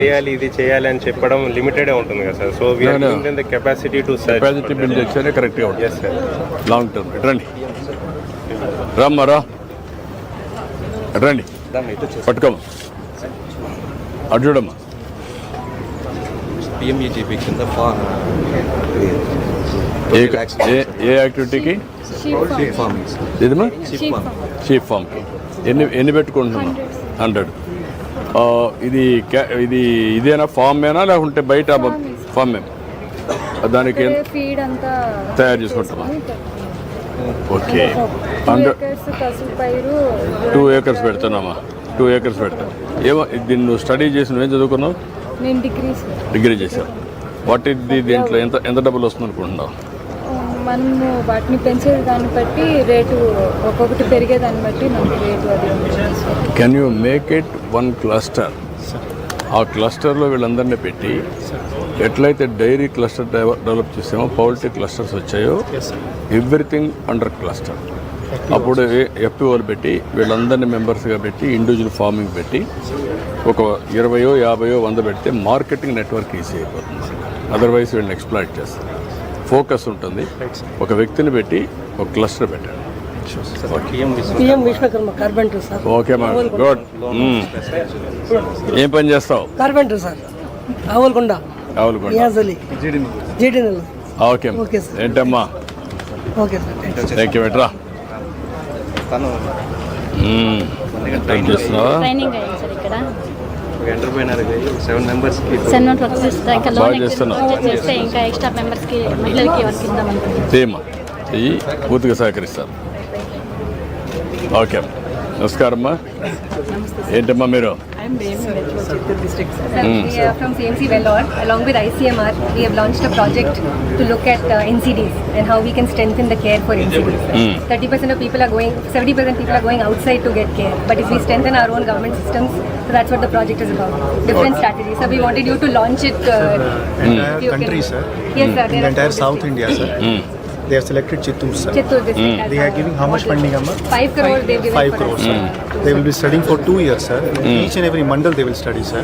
చేయాలి ఇది చేయాలి అని చెప్పడం లిమిటెడే ఉంటుంది కదా sir. So we are giving the capacity to search. Capacity build చేస్తేనే కరెక్ట్గా ఉంటుంది. Yes sir. లాంగ్ టర్మ్ రండి రమ్మా రా రండి పట్టుకోమ్మా అటు చూడమ్మా. PMEGP కింద ఏ యాక్టివిటీకి? ఫార్మింగ్. ఇదమ్మా షీప్ ఫామ్కి ఎన్ని పెట్టుకుంటున్నామా? 100. ఇది ఇదేనా ఫామేనా లేకుంటే బయట ఫామ్ దానికి తయారు చేసుకుంటామా? ఓకే 2 acres పెడుతున్నామా? 2 acres పెడతాం. ఏమో దీన్ని నువ్వు స్టడీ చేసి నువ్వేం చదువుకున్నావు? డిగ్రీ చేసావు. వాటి దీంట్లో ఎంత డబ్బులు వస్తుంది అనుకుంటున్నావు? మనము వాటిని పెంచే దాన్ని బట్టి రేటు ఒక్కొక్కటి పెరిగేదాన్ని బట్టి మనకి రేటు అది. Can you make it 1 cluster? ఆ క్లస్టర్లో వీళ్ళందరినీ పెట్టి ఎట్లయితే డైరీ క్లస్టర్ డెవలప్ చేసామో పౌల్ట్రీ క్లస్టర్స్ వచ్చాయో ఎవ్రీథింగ్ అండర్ క్లస్టర్. అప్పుడు FPOలు పెట్టి వీళ్ళందరినీ మెంబర్స్గా పెట్టి ఇండివిజువల్ ఫార్మింగ్ పెట్టి ఒక 20, 50, 100 పెడితే మార్కెటింగ్ నెట్వర్క్ ఈజీ అయిపోతుంది. అదర్వైజ్ వీళ్ళని ఎక్స్ప్లాయిట్ చేస్తారు. ఫోకస్ ఉంటుంది. ఒక వ్యక్తిని పెట్టి ఒక క్లస్టర్ పెట్టండి. ఓకే మా గుడ్. ఏం పని చేస్తావు? Carpenter sir. ఆవులకొండ. ఓకే ఏంటమ్మా? Okay sir. Thank you. బెటరా చేస్తున్నావా? ఎంటర్ప్రైనర్ 7 members బాగా చేస్తున్నావు. సేమా చెయ్యి పూర్తిగా సహకరిస్తారు. ఓకే నమస్కారమ్మా. ఏంటమ్మా మీరు? We are from CMC Vellore. Along with ICMR, we have launched a project to look at NCDs and how we can strengthen the care for NCDs. 30% of people are going, 70% people are going outside to get care. But if we strengthen our own government systems, so that's what the project is about. Different strategies. So we wanted you to launch it. Entire country, sir. Yes, sir. In the entire South India, sir. They have selected Chittoor, sir. Chittoor district. They are giving how much funding, Amma? 5 crore they have given. 5 crore, sir. They will be studying for 2 years, sir. Each and every mandal they will study, sir.